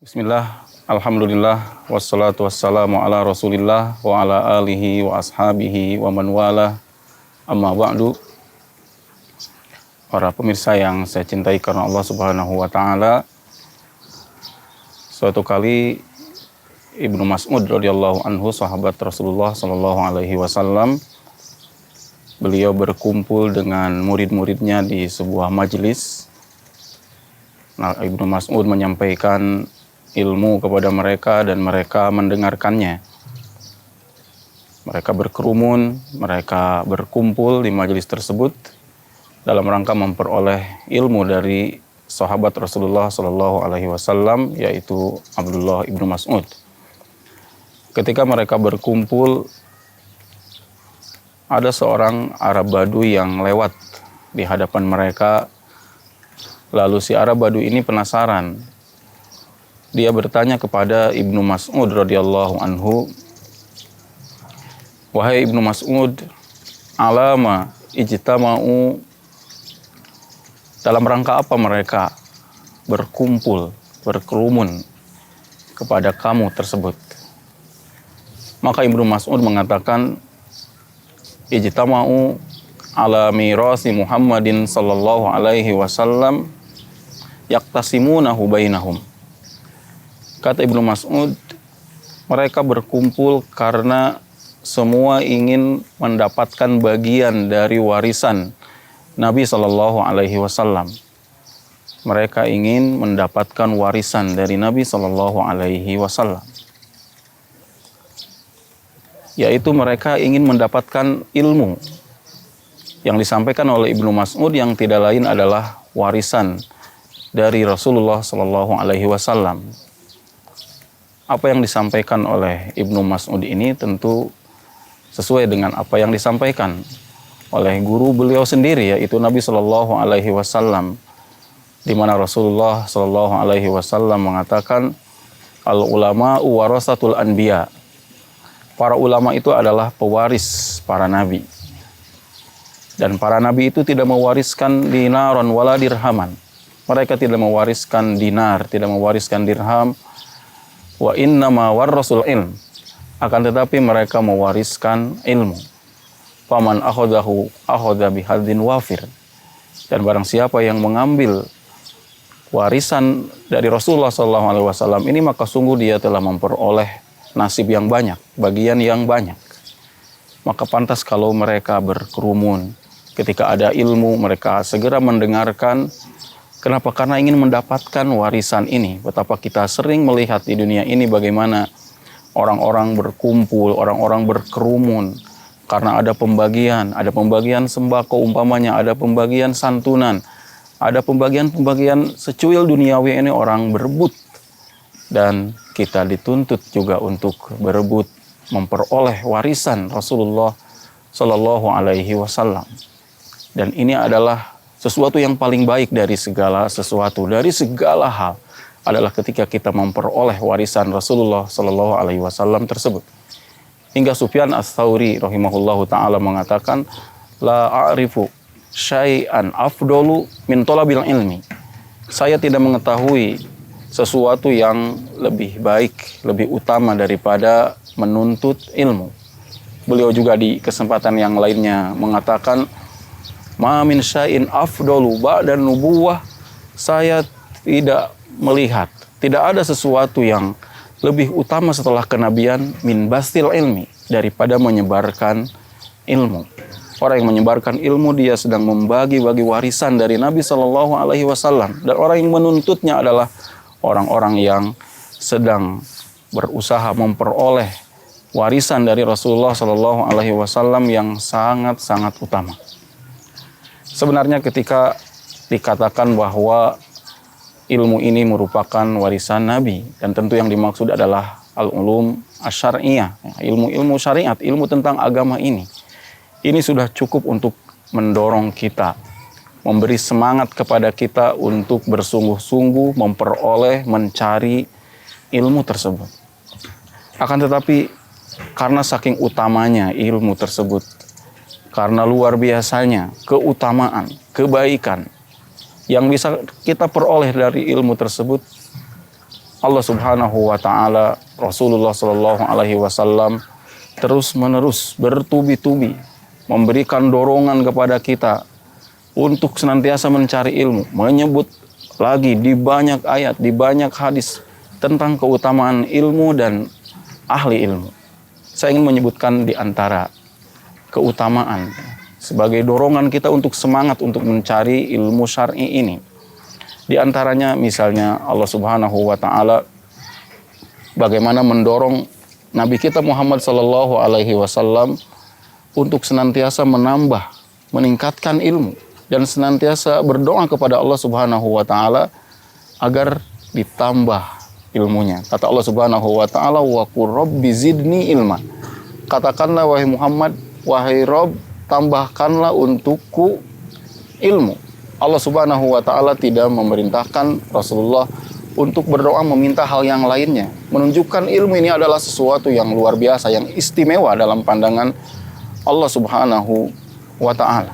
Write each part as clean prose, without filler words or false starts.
Bismillah, alhamdulillah, wassalatu wassalamu ala rasulillah wa ala alihi wa ashabihi wa man wala, amma ba'du. Para pemirsa yang saya cintai karena Allah subhanahu wa ta'ala, suatu kali Ibnu Mas'ud radhiyallahu anhu, sahabat Rasulullah sallallahu alaihi wasallam, beliau berkumpul dengan murid-muridnya di sebuah majelis. Nah, Ibnu Mas'ud menyampaikan ilmu kepada mereka dan mereka mendengarkannya. Mereka berkerumun, mereka berkumpul di majelis tersebut dalam rangka memperoleh ilmu dari sahabat Rasulullah Sallallahu Alaihi Wasallam, yaitu Abdullah ibnu Mas'ud. Ketika mereka berkumpul, ada seorang Arab Badui yang lewat di hadapan mereka. Lalu si Arab Badui ini penasaran. Dia bertanya kepada Ibnu Mas'ud radhiyallahu anhu, "Wahai Ibnu Mas'ud, alama ijtama'u, dalam rangka apa mereka berkumpul, berkerumun kepada kamu tersebut?" Maka Ibnu Mas'ud mengatakan, "Ijtama'u ala mirasi Muhammadin sallallahu alaihi wasallam yaktasimunahu bainahum." Kata Ibnu Mas'ud, mereka berkumpul karena semua ingin mendapatkan bagian dari warisan Nabi Sallallahu Alaihi Wasallam. Mereka ingin mendapatkan warisan dari Nabi Sallallahu Alaihi Wasallam, yaitu mereka ingin mendapatkan ilmu yang disampaikan oleh Ibnu Mas'ud, yang tidak lain adalah warisan dari Rasulullah Sallallahu Alaihi Wasallam. Apa yang disampaikan oleh Ibnu Mas'ud ini tentu sesuai dengan apa yang disampaikan oleh guru beliau sendiri, yaitu Nabi Shallallahu Alaihi Wasallam, di mana Rasulullah Shallallahu Alaihi Wasallam mengatakan, al ulama warasatul anbiya, para ulama itu adalah pewaris para nabi, dan para nabi itu tidak mewariskan dinaron wala dirhaman. Mereka tidak mewariskan dinar, tidak mewariskan dirham. Wa innama warrasul ilm, akan tetapi mereka mewariskan ilmu. Faman akhadahu akhadha bihadzin wafir, dan barang siapa yang mengambil warisan dari Rasulullah SAW ini, maka sungguh dia telah memperoleh nasib yang banyak, bagian yang banyak. Maka pantas kalau mereka berkerumun ketika ada ilmu, mereka segera mendengarkan. Kenapa? Karena ingin mendapatkan warisan ini. Betapa kita sering melihat di dunia ini bagaimana orang-orang berkumpul, orang-orang berkerumun karena ada pembagian sembako umpamanya, ada pembagian santunan, ada pembagian secuil duniawi ini, orang berebut. Dan kita dituntut juga untuk berebut memperoleh warisan Rasulullah Sallallahu Alaihi Wasallam. Dan ini adalah sesuatu yang paling baik dari segala sesuatu, dari segala hal, adalah ketika kita memperoleh warisan Rasulullah Sallallahu Alaihi Wasallam tersebut. Hingga Sufyan Ats-Tsauri rahimahullahu taala mengatakan, la a'rifu syai'an afdalu min talabil ilmi. Saya tidak mengetahui sesuatu yang lebih baik, lebih utama daripada menuntut ilmu. Beliau juga di kesempatan yang lainnya mengatakan, ma min syai'in afdalu ba'da nubuwah, saya tidak melihat, tidak ada sesuatu yang lebih utama setelah kenabian min bastil ilmi, daripada menyebarkan ilmu. Orang yang menyebarkan ilmu, dia sedang membagi-bagi warisan dari Nabi Sallallahu Alaihi Wasallam, dan orang yang menuntutnya adalah orang-orang yang sedang berusaha memperoleh warisan dari Rasulullah Sallallahu Alaihi Wasallam yang sangat-sangat utama. Sebenarnya ketika dikatakan bahwa ilmu ini merupakan warisan Nabi, dan tentu yang dimaksud adalah al-ulum asy-syar'iyyah, ilmu-ilmu syariat, ilmu tentang agama ini sudah cukup untuk mendorong kita, memberi semangat kepada kita untuk bersungguh-sungguh memperoleh, mencari ilmu tersebut. Akan tetapi karena saking utamanya ilmu tersebut, karena luar biasanya keutamaan, kebaikan yang bisa kita peroleh dari ilmu tersebut, Allah Subhanahu wa taala, Rasulullah sallallahu alaihi wasallam terus-menerus bertubi-tubi memberikan dorongan kepada kita untuk senantiasa mencari ilmu, menyebut lagi di banyak ayat, di banyak hadis tentang keutamaan ilmu dan ahli ilmu. Saya ingin menyebutkan di antara keutamaan sebagai dorongan kita untuk semangat untuk mencari ilmu syar'i ini. Di antaranya misalnya Allah Subhanahu wa taala bagaimana mendorong Nabi kita Muhammad sallallahu alaihi wasallam untuk senantiasa menambah, meningkatkan ilmu dan senantiasa berdoa kepada Allah Subhanahu wa taala agar ditambah ilmunya. Kata Allah Subhanahu wa taala, "Wa qur rabbi zidni ilma." Katakanlah wahai Muhammad, wahai Rabb, tambahkanlah untukku ilmu. Allah Subhanahu wa taala tidak memerintahkan Rasulullah untuk berdoa meminta hal yang lainnya, menunjukkan ilmu ini adalah sesuatu yang luar biasa, yang istimewa dalam pandangan Allah Subhanahu wa taala.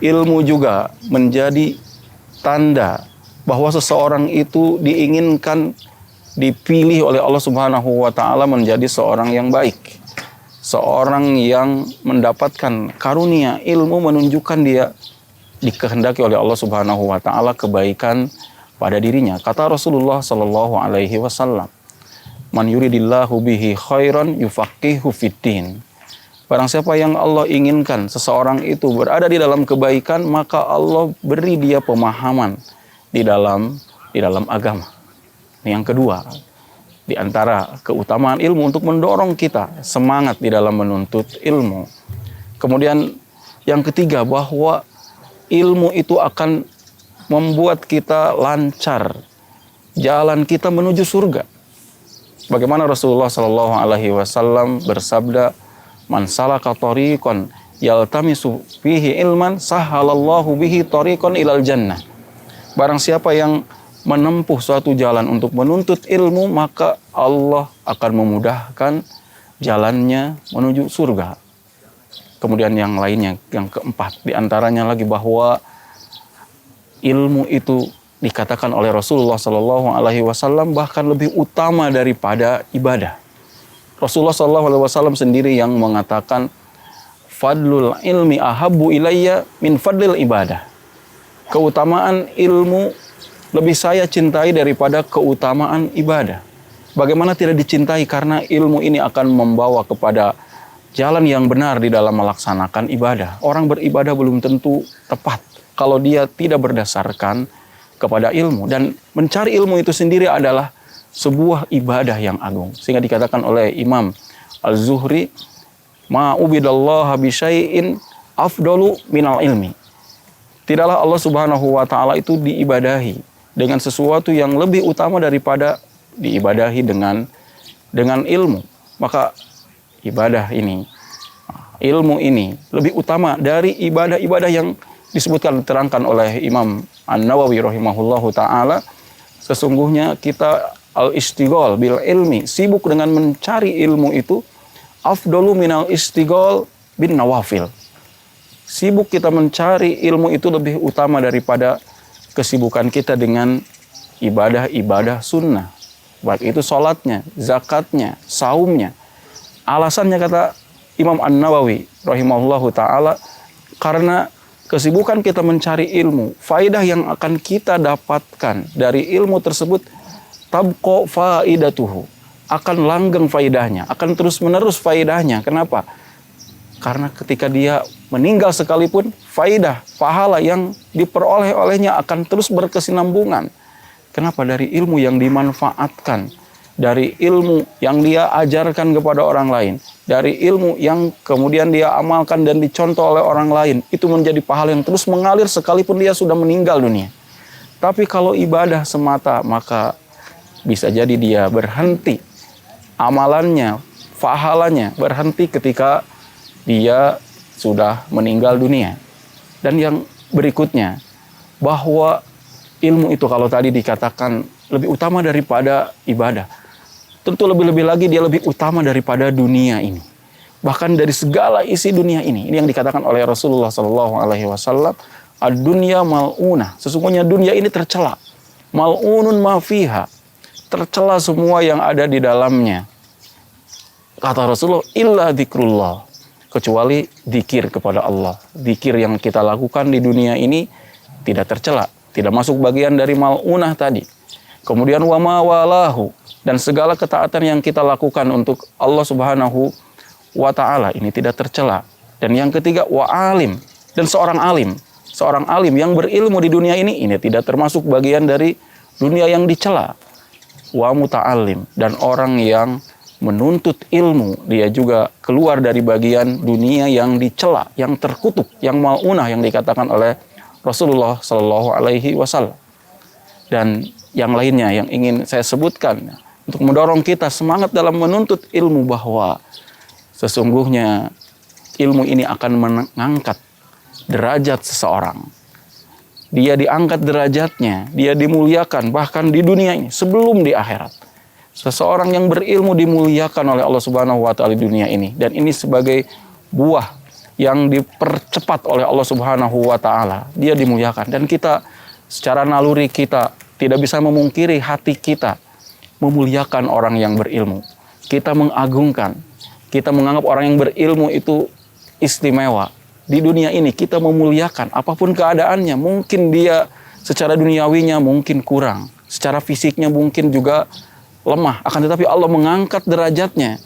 Ilmu juga menjadi tanda bahwa seseorang itu diinginkan dipilih oleh Allah Subhanahu wa taala menjadi seorang yang baik. Seorang yang mendapatkan karunia ilmu menunjukkan dia dikehendaki oleh Allah Subhanahu wa taala kebaikan pada dirinya. Kata Rasulullah sallallahu alaihi wasallam, "Man yuridillahu bihi khairan yufaqihu fiddin." Barang siapa yang Allah inginkan seseorang itu berada di dalam kebaikan, maka Allah beri dia pemahaman di dalam agama. Yang kedua, di antara keutamaan ilmu untuk mendorong kita semangat di dalam menuntut ilmu. Kemudian yang ketiga, bahwa ilmu itu akan membuat kita lancar jalan kita menuju surga. Bagaimana Rasulullah Shallallahu Alaihi Wasallam bersabda, "Man salaka tariqan yaltamisu fihi ilman, sahalallahu bihi tariqan ilal jannah." Barang siapa yang menempuh suatu jalan untuk menuntut ilmu, maka Allah akan memudahkan jalannya menuju surga. Kemudian yang lainnya, yang keempat, diantaranya lagi bahwa ilmu itu dikatakan oleh Rasulullah Sallallahu Alaihi Wasallam bahkan lebih utama daripada ibadah. Rasulullah Sallallahu Alaihi Wasallam sendiri yang mengatakan, "Fadlul ilmi ahabbu ilayya min fadlil ibadah." Keutamaan ilmu lebih saya cintai daripada keutamaan ibadah. Bagaimana tidak dicintai? Karena ilmu ini akan membawa kepada jalan yang benar di dalam melaksanakan ibadah. Orang beribadah belum tentu tepat kalau dia tidak berdasarkan kepada ilmu. Dan mencari ilmu itu sendiri adalah sebuah ibadah yang agung. Sehingga dikatakan oleh Imam Az-Zuhri, "Ma'ubidallaha bisyai'in afdalu minal ilmi." Tidaklah Allah Subhanahu wa taala itu diibadahi dengan sesuatu yang lebih utama daripada diibadahi dengan ilmu. Maka ibadah ini, ilmu ini lebih utama dari ibadah-ibadah yang disebutkan, diterangkan oleh Imam An-Nawawi rahimahullahu ta'ala. Sesungguhnya kita al-istighol bil ilmi, sibuk dengan mencari ilmu itu, afdalu minal istighol bin nawafil. Sibuk kita mencari ilmu itu lebih utama daripada kesibukan kita dengan ibadah-ibadah sunnah. Baik itu sholatnya, zakatnya, saumnya. Alasannya, kata Imam An-Nawawi rahimahullahu ta'ala, karena kesibukan kita mencari ilmu, faidah yang akan kita dapatkan dari ilmu tersebut, tabqa faidatuhu, akan langgeng faidahnya, akan terus menerus faidahnya. Kenapa? Karena ketika dia meninggal sekalipun, faidah, pahala yang diperoleh olehnya akan terus berkesinambungan. Kenapa? Dari ilmu yang dimanfaatkan, dari ilmu yang dia ajarkan kepada orang lain, dari ilmu yang kemudian dia amalkan dan dicontoh oleh orang lain, itu menjadi pahala yang terus mengalir sekalipun dia sudah meninggal dunia. Tapi kalau ibadah semata, maka bisa jadi dia berhenti, amalannya, pahalanya berhenti ketika dia sudah meninggal dunia. Dan yang berikutnya, bahwa ilmu itu kalau tadi dikatakan lebih utama daripada ibadah, tentu lebih-lebih lagi dia lebih utama daripada dunia ini. Bahkan dari segala isi dunia ini. Ini yang dikatakan oleh Rasulullah SAW, ad-dunya mal'unah. Sesungguhnya dunia ini tercela. Mal'unun ma fiha. tercela semua yang ada di dalamnya. Kata Rasulullah, illa dzikrullah, kecuali dzikir kepada Allah. Dzikir yang kita lakukan di dunia ini tidak tercela, tidak masuk bagian dari mal'unah tadi. Kemudian wa ma walahu, dan segala ketaatan yang kita lakukan untuk Allah Subhanahu wa taala ini tidak tercela. Dan yang ketiga wa alim, dan seorang alim yang berilmu di dunia ini tidak termasuk bagian dari dunia yang dicela. Wa muta'allim, dan orang yang menuntut ilmu, dia juga keluar dari bagian dunia yang dicela, yang terkutuk, yang mal'unah yang dikatakan oleh Rasulullah Shallallahu Alaihi Wasallam. Dan yang lainnya yang ingin saya sebutkan untuk mendorong kita semangat dalam menuntut ilmu, bahwa sesungguhnya ilmu ini akan mengangkat derajat seseorang. Dia diangkat derajatnya, dia dimuliakan bahkan di dunia ini sebelum di akhirat. Seseorang yang berilmu dimuliakan oleh Allah Subhanahu wa taala di dunia ini, dan ini sebagai buah yang dipercepat oleh Allah Subhanahu wa taala. Dia dimuliakan, dan kita secara naluri kita tidak bisa memungkiri hati kita memuliakan orang yang berilmu. Kita mengagungkan, kita menganggap orang yang berilmu itu istimewa. Di dunia ini kita memuliakan apapun keadaannya. Mungkin dia secara duniawinya mungkin kurang, secara fisiknya mungkin juga lemah, akan tetapi Allah mengangkat derajatnya.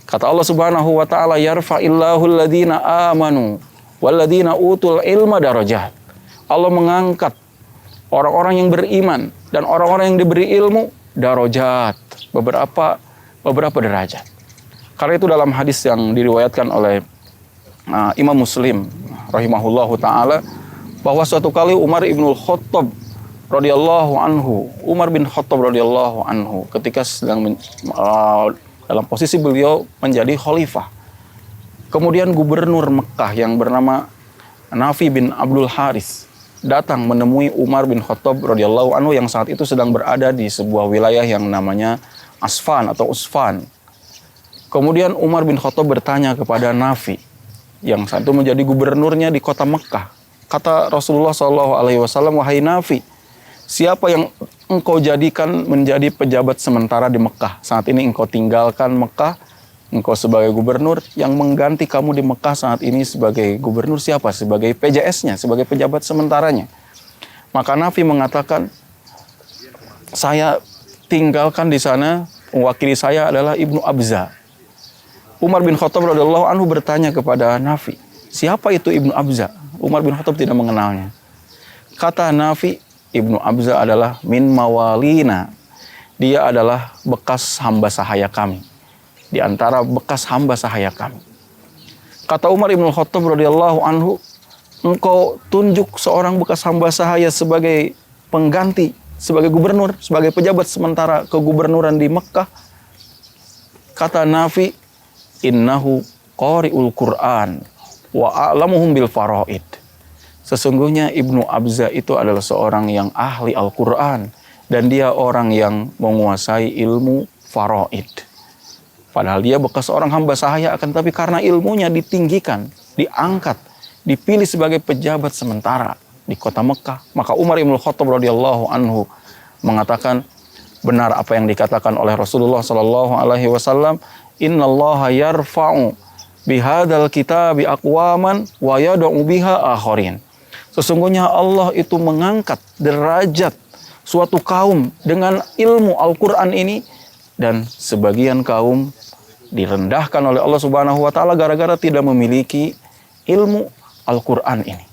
Kata Allah Subhanahu wa taala, yarfa'illahu alladhina amanu walladhina utul ilma darajat. Allah mengangkat orang-orang yang beriman dan orang-orang yang diberi ilmu darajat, beberapa derajat. Karena itu dalam hadis yang diriwayatkan oleh Imam Muslim rahimahullahu taala, bahwa suatu kali Umar ibnul Khattab radhiyallahu anhu, Umar bin Khattab radhiyallahu anhu, ketika sedang dalam posisi beliau menjadi khalifah. Kemudian gubernur Mekah yang bernama Nafi bin Abdul Haris datang menemui Umar bin Khattab radhiyallahu anhu yang saat itu sedang berada di sebuah wilayah yang namanya Asfan atau Usfan. Kemudian Umar bin Khattab bertanya kepada Nafi yang saat itu menjadi gubernurnya di kota Mekah. Kata Rasulullah SAW, wahai Nafi, siapa yang engkau jadikan menjadi pejabat sementara di Mekah? Saat ini engkau tinggalkan Mekah, engkau sebagai gubernur, yang mengganti kamu di Mekah saat ini sebagai gubernur siapa? Sebagai PJS-nya, sebagai pejabat sementaranya. Maka Nafi mengatakan, saya tinggalkan di sana, mewakili saya adalah Ibnu Abza. Umar bin Khattab radhiyallahu anhu bertanya kepada Nafi, siapa itu Ibnu Abza? Umar bin Khattab tidak mengenalnya. Kata Nafi, Ibnu Abza adalah min mawalina. Dia adalah bekas hamba sahaya kami. Di antara bekas hamba sahaya kami. Kata Umar bin Khattab radhiyallahu anhu, engkau tunjuk seorang bekas hamba sahaya sebagai pengganti, sebagai gubernur, sebagai pejabat sementara kegubernuran di Mekah. Kata Nafi, innahu qari'ul Qur'an wa a'lamuhum bil faraid. Sesungguhnya Ibnu Abza itu adalah seorang yang ahli Al-Quran dan dia orang yang menguasai ilmu faraid. Padahal dia bekas seorang hamba sahaya, akan tapi karena ilmunya ditinggikan, diangkat, dipilih sebagai pejabat sementara di kota Mekah. Maka Umar ibn Khattab radhiyallahu anhu mengatakan, benar apa yang dikatakan oleh Rasulullah sallallahu alaihi wasallam, innallaha yarfa'u bihadzal kitabi aqwaman wa yad'u biha akharin. Sesungguhnya Allah itu mengangkat derajat suatu kaum dengan ilmu Al-Quran ini, dan sebagian kaum direndahkan oleh Allah Subhanahu wa taala gara-gara tidak memiliki ilmu Al-Quran ini.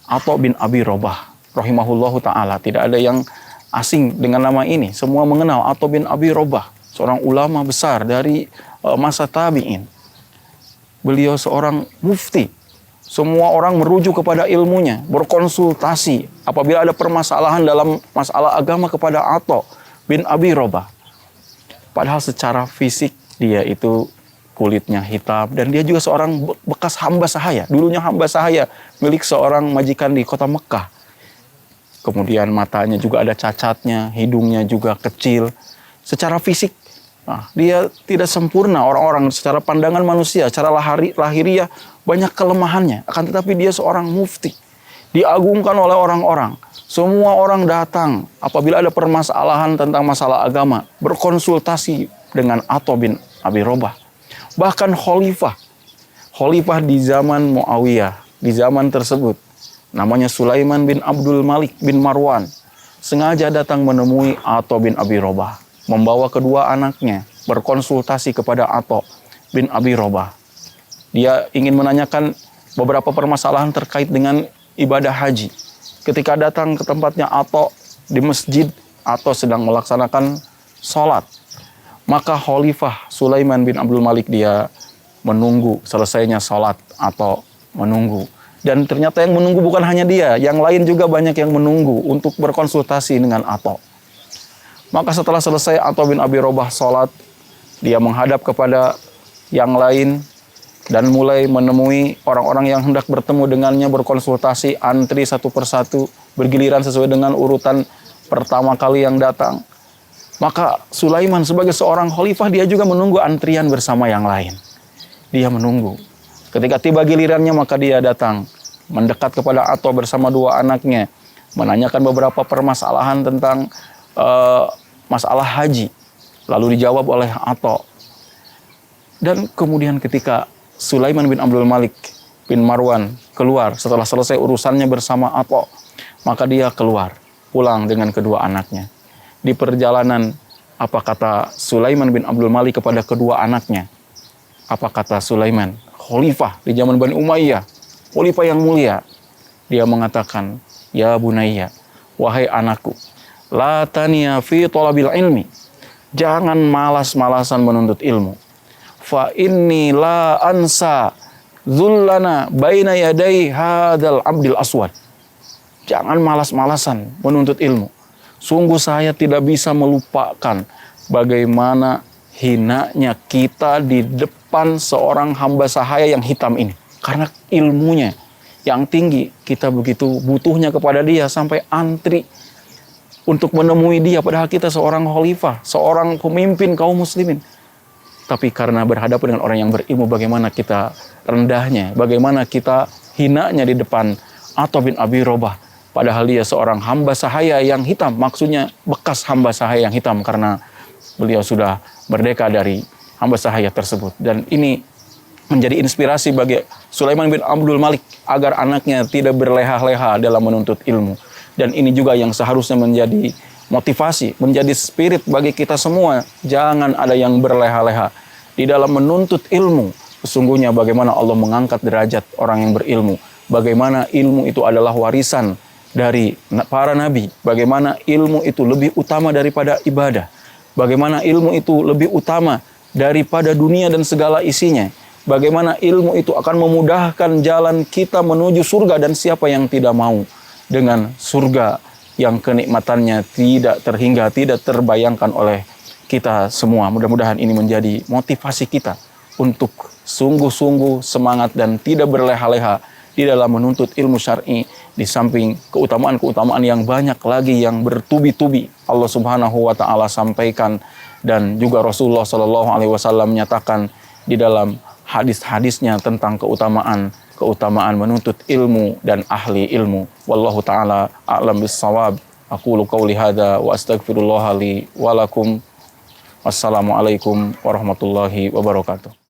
Atha bin Abi Rabah rahimahullahu taala, tidak ada yang asing dengan nama ini, semua mengenal Atha bin Abi Rabah, seorang ulama besar dari masa tabi'in. Beliau seorang mufti. Semua orang merujuk kepada ilmunya, berkonsultasi apabila ada permasalahan dalam masalah agama kepada Atha bin Abi Rabah. Padahal secara fisik dia itu kulitnya hitam dan dia juga seorang bekas hamba sahaya. Dulunya hamba sahaya milik seorang majikan di kota Mekah. Kemudian matanya juga ada cacatnya, hidungnya juga kecil. Secara fisik dia tidak sempurna, orang-orang secara pandangan manusia, secara lahiriah banyak kelemahannya. Akan tetapi dia seorang mufti, diagungkan oleh orang-orang, Semua orang datang apabila ada permasalahan tentang masalah agama, berkonsultasi dengan Atha bin Abi Robah. Bahkan khalifah di zaman Muawiyah, di zaman tersebut, namanya Sulaiman bin Abdul Malik bin Marwan, sengaja datang menemui Atha bin Abi Robah, membawa kedua anaknya berkonsultasi kepada Atha bin Abi Robah. Dia ingin menanyakan beberapa permasalahan terkait dengan ibadah haji. Ketika datang ke tempatnya Atha di masjid, Atha sedang melaksanakan sholat. Maka Khalifah Sulaiman bin Abdul Malik dia menunggu selesainya sholat atau menunggu. Dan ternyata yang menunggu bukan hanya dia, yang lain juga banyak yang menunggu untuk berkonsultasi dengan Atha. Maka setelah selesai Atha bin Abi Robah sholat, dia menghadap kepada yang lain dan mulai menemui orang-orang yang hendak bertemu dengannya, berkonsultasi, antri satu persatu, bergiliran sesuai dengan urutan pertama kali yang datang. Maka Sulaiman sebagai seorang khalifah, dia juga menunggu antrian bersama yang lain. Dia menunggu. Ketika tiba gilirannya, maka dia datang, mendekat kepada Atha bersama dua anaknya, menanyakan beberapa permasalahan tentang masalah haji. Lalu dijawab oleh Atha. Dan kemudian ketika Sulaiman bin Abdul Malik bin Marwan keluar setelah selesai urusannya bersama Atha, maka dia keluar, pulang dengan kedua anaknya. Di perjalanan, apa kata Sulaiman bin Abdul Malik kepada kedua anaknya? Apa kata Sulaiman? Khalifah di zaman Bani Umayyah, khalifah yang mulia. Dia mengatakan, "Ya bunayya, wahai anakku, la taniya fi talabil ilmi." Jangan malas-malasan menuntut ilmu. Fa inni la ansa zullana baina yaday hadal abdil aswad. Jangan malas-malasan menuntut ilmu. Sungguh saya tidak bisa melupakan bagaimana hinanya kita di depan seorang hamba sahaya yang hitam ini. Karena ilmunya yang tinggi, kita begitu butuhnya kepada dia sampai antri untuk menemui dia. Padahal kita seorang khalifah, seorang pemimpin kaum muslimin. Tapi karena berhadapan dengan orang yang berilmu, bagaimana kita rendahnya, bagaimana kita hinanya di depan Atha bin Abi Robah. Padahal dia seorang hamba sahaya yang hitam, maksudnya bekas hamba sahaya yang hitam karena beliau sudah merdeka dari hamba sahaya tersebut. Dan ini menjadi inspirasi bagi Sulaiman bin Abdul Malik agar anaknya tidak berleha-leha dalam menuntut ilmu. Dan ini juga yang seharusnya menjadi motivasi, menjadi spirit bagi kita semua. Jangan ada yang berleha-leha di dalam menuntut ilmu. Sesungguhnya bagaimana Allah mengangkat derajat orang yang berilmu. Bagaimana ilmu itu adalah warisan dari para nabi. Bagaimana ilmu itu lebih utama daripada ibadah. Bagaimana ilmu itu lebih utama daripada dunia dan segala isinya. Bagaimana ilmu itu akan memudahkan jalan kita menuju surga, dan siapa yang tidak mau dengan surga yang kenikmatannya tidak terhingga, tidak terbayangkan oleh kita semua. Mudah-mudahan ini menjadi motivasi kita untuk sungguh-sungguh semangat dan tidak berleha-leha di dalam menuntut ilmu syar'i, di samping keutamaan-keutamaan yang banyak lagi yang bertubi-tubi Allah Subhanahu wa taala sampaikan, dan juga Rasulullah sallallahu alaihi wasallam menyatakan di dalam hadis-hadisnya tentang keutamaan menuntut ilmu dan ahli ilmu. Wallahu taala a'lam bis-shawab. Aqulu qauli hadza wa astaghfirullah li wa lakum. Wassalamualaikum warahmatullahi wabarakatuh.